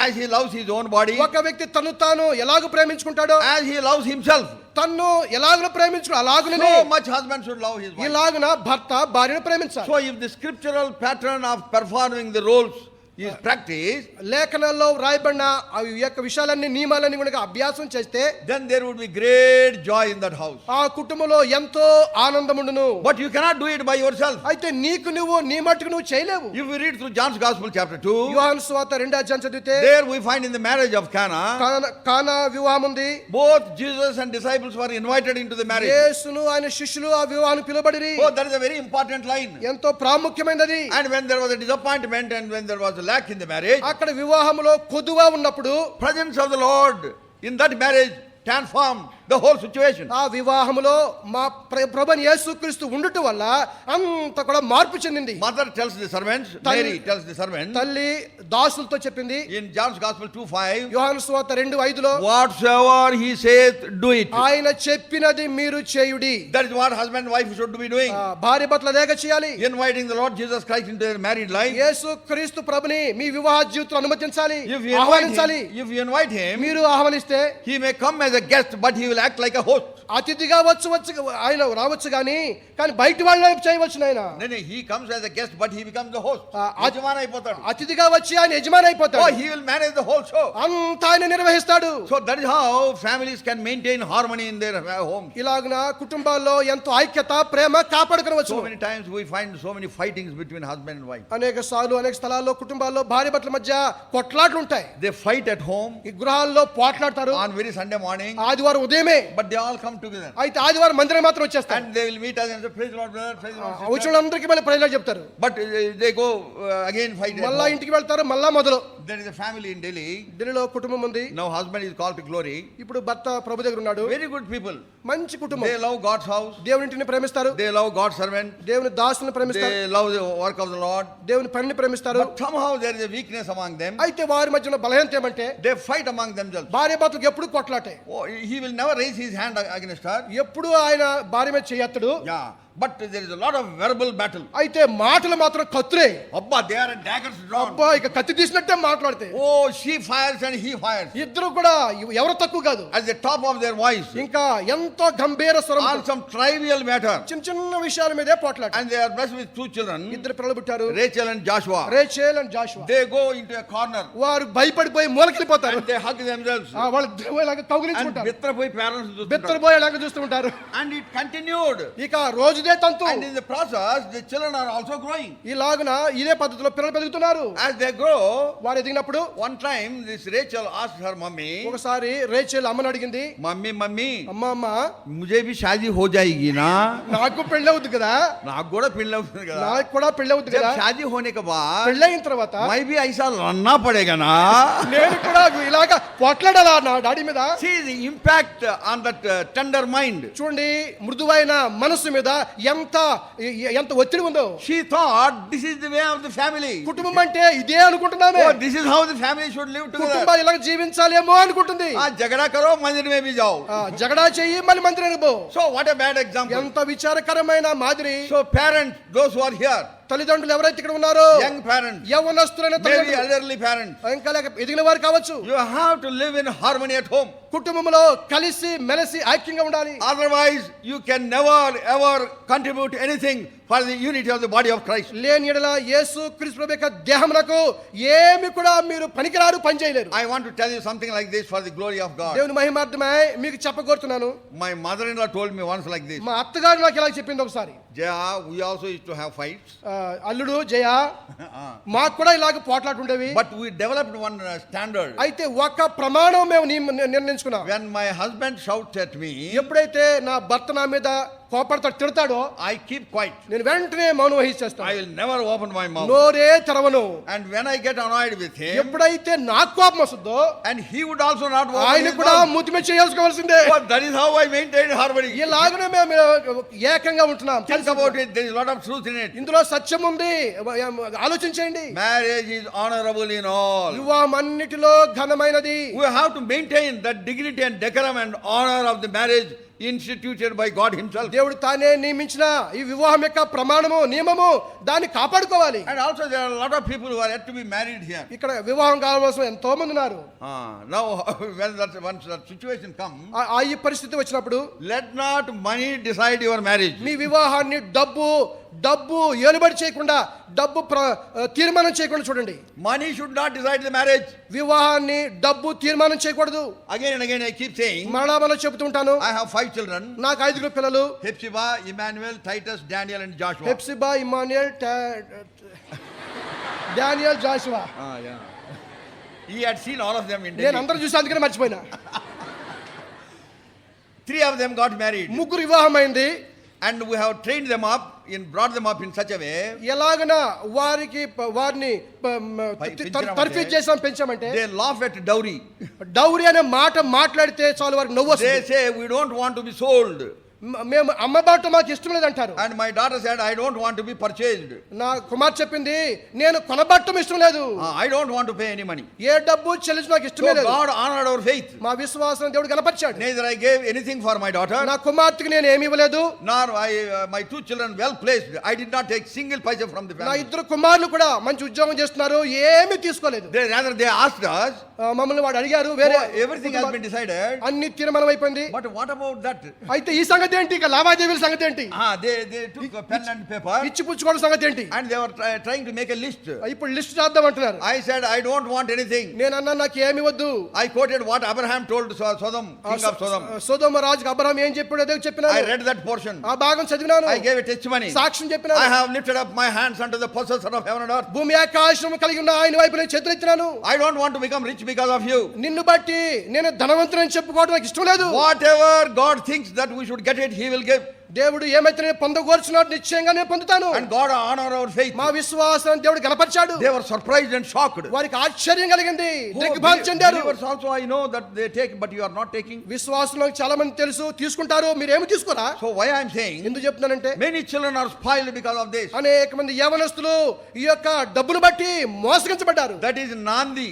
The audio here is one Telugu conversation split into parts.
as he loves his own body, ఒక వ్యక్తి తను తాను ఎలాగ ప్రేమించుకుంటాడో, as he loves himself, తన్ను ఎలాగ ప్రేమించుకో అలాగనే so much husband should love his wife. ఇలాగన భర్త భార్యను ప్రేమించాలి. So if the scriptural pattern of performing the roles is practiced, లేఖనాల్లో రాయబడిన ఈ యొక్క విషయాలన్నీ నియమాలన్నీ కూడా అభ్యాసం చేస్తే, then there would be great joy in that house. ఆ కుటుంబంలో ఎంతో ఆనందముండును. But you cannot do it by yourself. అయితే నీకు నువ్వు నీ మట్టుకు నువ్వు చేయలేవు. If we read through John's Gospel chapter 2, యోహాను సువార్త 2వ అధ్యాయం చదివితే, there we find in the marriage of Cana, కానా వివాహం ఉంది. both Jesus and disciples were invited into the marriage. యేసును ఆయన శిష్యులు ఆ వివాహానికి పిలువబడిరి. Oh, that is a very important line. ఎంతో ప్రాముఖ్యమైనది. And when there was a disappointment and when there was a lack in the marriage, అక్కడ వివాహంలో కొదువ ఉన్నప్పుడు presence of the Lord in that marriage transformed the whole situation. ఆ వివాహములో మా ప్రభువైన యేసుక్రీస్తు ఉండుట వల్ల అంత కూడా మార్పు చెందింది. Mother tells the servants, Mary tells the servants, తల్లి దాసులతో చెప్పింది in John's Gospel 2:5, యోహాను సువార్త 2:5లో, whatsoever he saith, do it. ఆయన చెప్పినది మీరు చేయుడి. That is what husband and wife should be doing. భార్య భర్తలు అదేగా చేయాలి. Inviting the Lord Jesus Christ into their married life. యేసుక్రీస్తు ప్రభుని మీ వివాహ జీవితంలో అనుమతించాలి, If you invite him, మీరు ఆహ్వానిస్తే he may come as a guest, but he will act like a host. అతిథిగా వచ్చు ఆయన రావచ్చు కానీ బయట వాళ్ళని చేయవచ్చు. ఆయన He comes as a guest, but he becomes the host. యజమాని అయిపోతాడు. అతిథిగా వచ్చి ఆయన యజమాని అయిపోతాడు. Oh, he will manage the whole show. అంతా ఆయన నిర్వహిస్తాడు. So that is how families can maintain harmony in their home. ఇలాగున కుటుంబాల్లో ఎంతో ఐక్యత ప్రేమ కాపాడుకోవచ్చు. So many times we find so many fightings between husband and wife. అనేక స్థలాల్లో కుటుంబాల్లో భార్య భర్తల మధ్య కొట్లాట్లు ఉంటాయి. They fight at home. ఈ గృహాల్లో పోట్లాడతారు on very Sunday morning. ఆదివారం ఉదయమే. But they all come together. అయితే ఆదివారం మందిరం మాత్రం వచ్చేస్తారు. And they will meet us and say, praise the Lord brother, praise the Lord. వచ్చేళ్ళందరికీ మళ్ళీ ప్రైజ్లార్డ్ చెప్తారు. But they go again fight. మళ్ళా ఇంటికి వెళ్తారు, మళ్ళా మొదలు. There is a family in Delhi. ఢిల్లీలో కుటుంబం ఉంది. Now husband is called to glory. ఇప్పుడు భర్త ప్రభు దగ్గర ఉన్నాడు. Very good people. మంచి కుటుంబం. They love God's house. దేవునింటిని ప్రేమిస్తారు. They love God's servant. దేవుని దాసుని ప్రేమిస్తారు. They love the work of the Lord. దేవుని పనిని ప్రేమిస్తారు. But somehow there is a weakness among them. అయితే వారి మధ్యన బలహీనత ఏమంటే, they fight among themselves. భార్య భర్తలకు ఎప్పుడు కొట్లాటే. Oh, he will never raise his hand against her. ఎప్పుడు ఆయన భార్య మీద చేయత్తడు. Yeah, but there is a lot of verbal battle. అయితే మాటలు మాత్రం కత్తురే. అబ్బా, they are daggers drawn. అబ్బా, ఇక కత్తి తీసినట్టే మాట్లాడితే. Oh, she fires and he fires. ఇద్దరు కూడా ఎవరు తక్కువ కాదు. At the top of their voice. ఇంకా ఎంతో గంభీర స్వరం. On some trivial matter. చిన్న చిన్న విషయాల మీదే పోట్లాట. And they are blessed with two children. ఇద్దరు పిల్లలు పుట్టారు, Rachel and Joshua. Rachel and Joshua. They go into a corner. వారు భయపడిపోయి మూలకెళ్ళిపోతారు. And they hug themselves. వాళ్ళు ఇలాగ And కౌగిలించుకుంటారు. బిత్తరపోయి parents చూస్తుంటారు. బిత్తరపోయేలాగా చూస్తూ ఉంటారు. And it continued. ఇక రోజుదే తంతు. And in the process the children are also growing. ఇలాగున ఇదే పద్ధతిలో పిల్లలు పెరుగుతున్నారు. As they grow, వారు ఎదిగినప్పుడు one time this Rachel asked her mummy, ఒకసారి రేచెల్ అమ్మని అడిగింది, మమ్మీ అమ్మ मुझे भी शादी हो जाएगी ना? నాకు పెళ్లి అవుతుంది కదా. నాకు కూడా పెళ్లి అవుతుంది కదా. నాకు కూడా పెళ్లి అవుతుంది जब కదా. शादी होने के बाद పెళ్లి అయిన తర్వాత मैं भी ऐसा लड़ना पड़ेगा ना? నేను కూడా ఇలాగా పోట్లాడాలా నా డాడీ మీద. See the impact on that tender mind. చూడండి, మృదువైన మనసు మీద ఎంత ఒత్తిడి ఉందో. She thought this is the way of the family. కుటుంబం అంటే ఇదే అనుకుంటున్నామే. Oh, this is how the family should live together. కుటుంబాలు ఇలా జీవించాలేమో అనుకుంటుంది. झगड़ा करो मंदिर में भी जाओ. జగడా చెయ్యి మళ్ళీ మందిరానికి పో. So what a bad example. ఎంత విచారకరమైన మాదిరి. So parents, those who are here, తల్లిదండ్రులు ఎవరైతే ఇక్కడ ఉన్నారో, young parents, యవ్వనస్తులైన maybe తల్లిదండ్రులు, elderly parents, ఇంకా లేక ఎదిగిన వారు కావచ్చు, you have to live in harmony at home. కుటుంబంలో కలిసి మెలిసి ఐక్యంగా ఉండాలి. Otherwise you can never ever contribute anything for the unity of the body of Christ. లేని యెడల యేసు క్రీస్తు ప్రభు యొక్క దేహమునకు ఏమి కూడా మీరు పనికిరారు, పని చేయలేరు. I want to tell you something like this for the glory of God. దేవుని మహిమార్థమై మీకు చెప్పగోరుతున్నాను. My mother-in-law told me once like this. మా అత్తగారు నాకు ఇలా చెప్పింది ఒకసారి. Jaya, we also used to have fights. అల్లుడు జయ, మాకు కూడా ఇలాగ పోట్లాట ఉండేవి. But we developed one standard. అయితే ఒక ప్రమాణం మేము నిర్ణయించుకున్నాం. When my husband shouts at me, ఎప్పుడైతే నా భర్త నా మీద కోపడతాడు, తిడతాడో, I keep quiet. నేను వెంటనే మౌనం వహించేస్తాను. I will never open my mouth. నోరే తెరవను. And when I get annoyed with him, ఎప్పుడైతే నాకు కోపం వస్తుందో, and he would also not open ఆయన his కూడా mouth. ముతిమే చేయాల్సుకోవాల్సిందే. But that is how I maintain harmony. ఇలాగనే మేము ఏకంగా ఉంటున్నాం. Think about it. There is a lot of truth in it. ఇందులో సత్యం ఉంది, ఆలోచించండి. Marriage is honorable in all. వివాహం అన్నిటిలో ఘనమైనది. We have to maintain that dignity and decorum and honor of the marriage instituted by God himself. దేవుడు తానే నియమించిన ఈ వివాహం యొక్క ప్రమాణము నియమము దాన్ని కాపాడుకోవాలి. And also there are a lot of people who are yet to be married here. ఇక్కడ వివాహం కావాల్సిన ఎంతో మంది ఉన్నారు. Now once that situation comes, ఈ పరిస్థితి వచ్చినప్పుడు let not money decide your marriage. మీ వివాహాన్ని డబ్బు ఏలుబడి చేయకుండా తీర్మానం చేయకుండా చూడండి. Money should not decide the marriage. వివాహాన్ని డబ్బు తీర్మానం చేయకూడదు. Again and again I keep saying, మరలా చెబుతుంటాను, I have 5 children. నాకు 5 పిల్లలు. Hepzibah, Emmanuel, Titus, Daniel and Joshua. Hephzibah, Immanuel, Daniel, Joshua. Yeah. He had seen all of them in నేను Delhi. అందరూ చూసి అందుకనే మర్చిపోయినా. 3 of them got married. 3 వివాహం అయింది. And we have trained them up, brought them up in such a way. ఎలాగన వారిని తర్ఫీదు చేసాం, పెంచామంటే They laugh at dowry. Dowry అనే మాట మాట్లాడితే చాలు వారికి నవ్వు They వస్తుంది. say we don't want to be sold. మేము అమ్మబాట మాకు ఇష్టం లేదంటారు. And my daughter said I don't want to be purchased. నా కుమార్ చెప్పింది, నేను కొనబట్టం ఇష్టం లేదు. I don't want to pay any money. ఏ డబ్బు చెల్లించు నాకు So ఇష్టమే లేదు. God honored our faith. మా విశ్వాసం దేవుడు కనపరిచాడు. Neither I gave anything for my daughter, నా కుమార్తెకి నేను ఏమి ఇవ్వలేదు. nor my 2 children well placed. I did not take single paisa from the నా family. 2 కుమారులు కూడా మంచి ఉద్యోగం చేస్తున్నారు, ఏమీ తీసుకోలేదు. Rather they asked us, మమ్మల్ని వాడు అడిగారు, వేరే everything has been decided. అన్ని తీర్మానం అయిపోయింది. But what about that? అయితే ఈ సంగతి ఏంటి, ఇక లావాదేవీల సంగతి ఏంటి, They took a pen and paper ఇచ్చి పుచ్చుకోవడం సంగతి ఏంటి, and they were trying to make a list. ఇప్పుడు లిస్ట్ చేద్దాం అంటున్నారు. I said I don't want anything. నేను అన్నా నాకు ఏమి వద్దు. I quoted what Abraham told Sodom, king of Sodom. సొదొమ రాజుకి అబ్రహాం ఏం చెప్పాడో అదే చెప్పినాను. I read that portion. ఆ భాగం చదివినాను. I gave a testimony. సాక్ష్యం చెప్పినాను. I have lifted up my hands unto the possessor of heaven and earth. భూమి ఆకాశం కలిగి ఉన్న ఆయన వైపు నేను చేతులెత్తినాను. I don't want to become rich because of you. నిన్ను బట్టి నేను ధనవంతుడని చెప్పుకోవడం నాకు ఇష్టం లేదు. Whatever God thinks that we should get it, he will give. దేవుడు ఏమైతే నేను పొందగోర్చున్నాడు నిశ్చయంగా నేను పొందుతాను. And God honor our faith. మా విశ్వాసాన్ని దేవుడు గణపరిచాడు. They were surprised and shocked. వారికి ఆశ్చర్యం కలిగింది, దిగ్భ్రాంతి చెందారు. Believers also I know that they take, but you are not taking. విశ్వాసులకు చాలా మంది తెలుసు, తీసుకుంటారు, మీరేమి తీసుకోరా. So why I am saying, ఎందుకు చెప్తున్నానంటే many children are spoiled because of this. అనేక మంది యవనస్తులు ఈ యొక్క డబ్బును బట్టి మోసగించబడ్డారు. That is Nandi.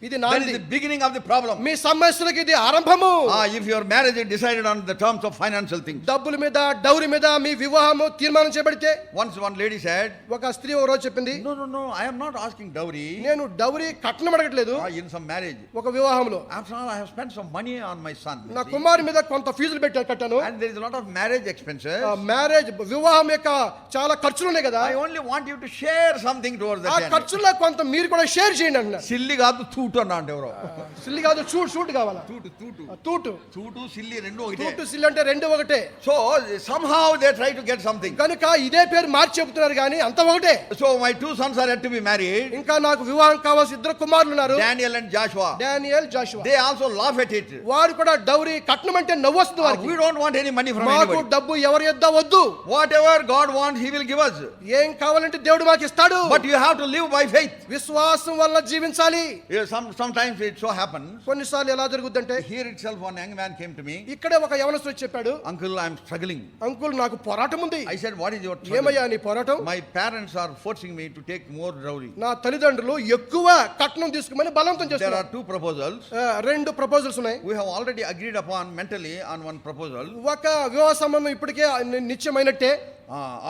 ఇది That నాంది. is the beginning of the problem. మీ సమస్యలకు ఇది ఆరంభము. If your marriage is decided on the terms of financial things. డబ్బుల మీద, డౌరీ మీద మీ వివాహము తీర్మానం చేయబడితే, Once one lady said, ఒక స్త్రీ ఓ రోజు చెప్పింది, no, I am not asking dowry. నేను డౌరీ కట్నం అడగట్లేదు. In some marriage. ఒక వివాహంలో After all, I have spent some money on my son. నా కుమారు మీద కొంత ఫీజులు కట్టాను. And there is a lot of marriage expenses. Marriage వివాహం యొక్క చాలా ఖర్చులు ఉన్నాయి కదా. I only want you to share something towards ఆ that. ఖర్చుల్లో కొంత మీరు కూడా షేర్ చేయండి అంటున్నారు. సిల్లి కాదు తూటు అన్నాడు ఎవరో. సిల్లి కాదు, షూట్ కావాలా. తూటు సిల్లి రెండు ఒకటే. తూటు సిల్లి అంటే రెండు ఒకటే. So somehow they try to get something. కనుక ఇదే పేరు మార్చి చెబుతున్నారు కానీ అంత ఒకటే. So my 2 sons are yet to be married. ఇంకా నాకు వివాహం కావాల్సిన 2 కుమారులు ఉన్నారు, Daniel and Joshua. Daniel, Joshua. They also laugh at it. వారు కూడా డౌరీ కట్నం అంటే నవ్వు వస్తుంది వారికి. We don't want any money from మాకు anybody. డబ్బు ఎవరి యొద్ద వద్దు. Whatever God wants, He will give us. ఏం కావాలంటే దేవుడు మాకు ఇస్తాడు. But you have to live by faith. విశ్వాసం వల్ల జీవించాలి. Sometimes it so happens. కొన్నిసార్లు ఎలా జరుగుద్దంటే, Here itself one young man came to me. ఇక్కడే ఒక యవనస్తుడు చెప్పాడు, Uncle, I am struggling. Uncle నాకు పోరాటం ఉంది. I said, what is your trouble? ఏమయ్యా నీ పోరాటం? My parents are forcing me to take more dowry. నా తల్లిదండ్రులు ఎక్కువ కట్నం తీసుకోమని బలవంతం There చేస్తున్నారు. are 2 proposals. 2 ప్రపోజల్స్ ఉన్నాయి. We have already agreed upon mentally on one proposal. ఒక వివాహ సంబంధం ఇప్పటికే నిశ్చయమైనట్టే,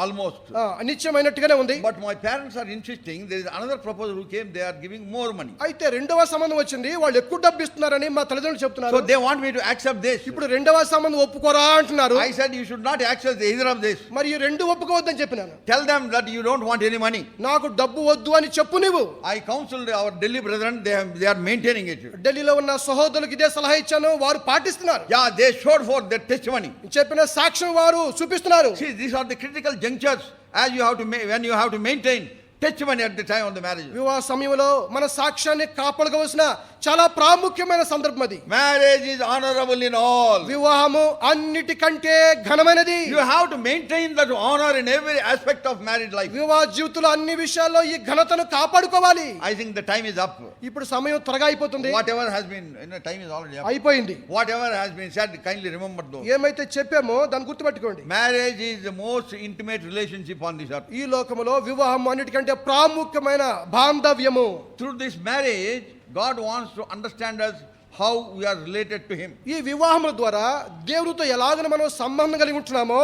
Almost. నిశ్చయమైనట్టుగానే ఉంది. But my parents are insisting. There is another proposal who came. They are giving more money. అయితే రెండవ సంబంధం వచ్చింది, వాళ్ళు ఎక్కువ డబ్బు ఇస్తున్నారని మా తల్లిదండ్రులు చెప్తున్నారు. So they want me to accept this. ఇప్పుడు రెండవ సంబంధం ఒప్పుకోరా అంటున్నారు. I said you should not accept either of this. మరి ఈ రెండు ఒప్పుకోవద్దని చెప్పినాను. Tell them that you don't want any money. నాకు డబ్బు వద్దు అని చెప్పు నీవు. I counseled our Delhi brethren. They are maintaining it. ఢిల్లీలో ఉన్న సహోదరులకు ఇదే సలహా ఇచ్చాను, వారు పాటిస్తున్నారు. Yeah, they showed forth their testimony. చెప్పిన సాక్ష్యం వారు చూపిస్తున్నారు. See, these are the critical junctures as you have to when you have to maintain testimony at the time of the marriage. వివాహ సమయంలో మన సాక్ష్యాన్ని కాపాడుకోవాల్సిన చాలా ప్రాముఖ్యమైన సందర్భం అది. Marriage is honorable in all. వివాహము అన్నిటికంటే ఘనమైనది. You have to maintain that honor in every aspect of married life. వివాహ జీవితంలో అన్ని విషయాల్లో ఈ ఘనతను కాపాడుకోవాలి. I think the time is up. ఇప్పుడు సమయం త్వరగా అయిపోతుంది. Whatever has been, time is already up. అయిపోయింది. Whatever has been said, kindly remember those. ఏమైతే చెప్పామో దాన్ని గుర్తుపెట్టుకోండి. Marriage is the most intimate relationship on this earth. ఈ లోకములో వివాహం అన్నిటికంటే ప్రాముఖ్యమైన బాంధవ్యము. Through this marriage, God wants to understand us how we are related to him. ఈ వివాహముల ద్వారా దేవునితో ఎలాగ మనం సంబంధం కలిగి ఉంటున్నామో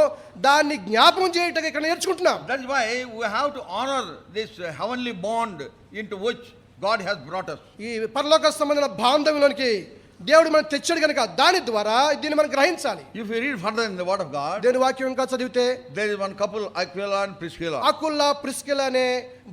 దాన్ని జ్ఞాపకం చేయటం ఇక్కడ నేర్చుకుంటున్నాం. That's why we have to honor this heavenly bond into which God has brought us. ఈ పరలోక సంబంధమైన బాంధవ్యంలోనికి దేవుడు మనం తెచ్చాడు కనుక దాని ద్వారా దీన్ని మనం గ్రహించాలి. If you read further in the word of God, దేవుని వాక్యం ఇంకా చదివితే there is one couple, Aquila and Priscilla. Aquila Priscilla అనే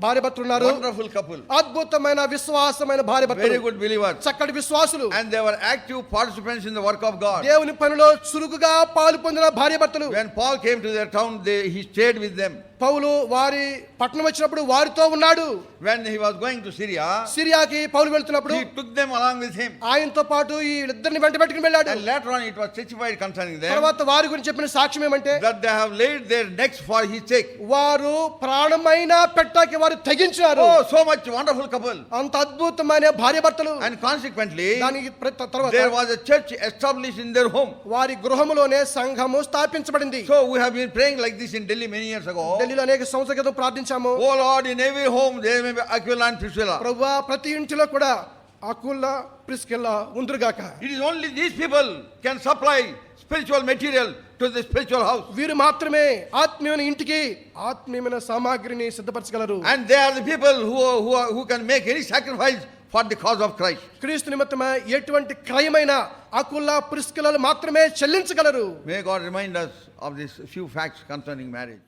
భార్య భర్తలు ఉన్నారు. Wonderful couple. అద్భుతమైన విశ్వాసమైన భార్య Very భర్తలు, good believers. చక్కటి విశ్వాసులు, And they were active participants in the work of God. దేవుని పనిలో చురుకుగా పాలు పొందిన భార్య భర్తలు. When Paul came to their town, he stayed with them. పౌలు వారి పట్టణం వచ్చినప్పుడు వారితో ఉన్నాడు. When he was going to Syria, సిరియాకి పౌలు వెళ్తున్నప్పుడు he took them along with him. ఆయనతో పాటు ఈ ఇద్దరిని వెంట పెట్టుకుని వెళ్ళాడు. And later on, it was testified concerning them తర్వాత వారి గురించి చెప్పిన సాక్ష్యం ఏమంటే that they have laid their necks for his sake. వారు ప్రాణమైన పెట్టాకి వారు తెగించారు. Oh, so much wonderful couple. అంత అద్భుతమైన భార్య భర్తలు. And consequently, దానికి తర్వాత there was a church established in their home. వారి గృహములోనే సంఘము స్థాపించబడింది. So we have been praying like this in Delhi many years ago. ఢిల్లీలో అనేక సంవత్సరాల క్రితం ప్రార్థించాము. Oh Lord, in every home there may be Aquila and Priscilla. ప్రభువా ప్రతి ఇంటిలో కూడా Aquila Priscilla ఉందురుగాక. It is only these people can supply spiritual material to the spiritual house. వీరు మాత్రమే ఆత్మీయమైన ఇంటికి ఆత్మీయమైన సామాగ్రిని సిద్ధపరచగలరు. And they are the people who can make any sacrifice for the cause of Christ. క్రీస్తు నిమిత్తమై ఎటువంటి క్రయమైన అకుల్లా ప్రిస్కిల్లాలు మాత్రమే చెల్లించగలరు. May God remind us of these few facts concerning marriage.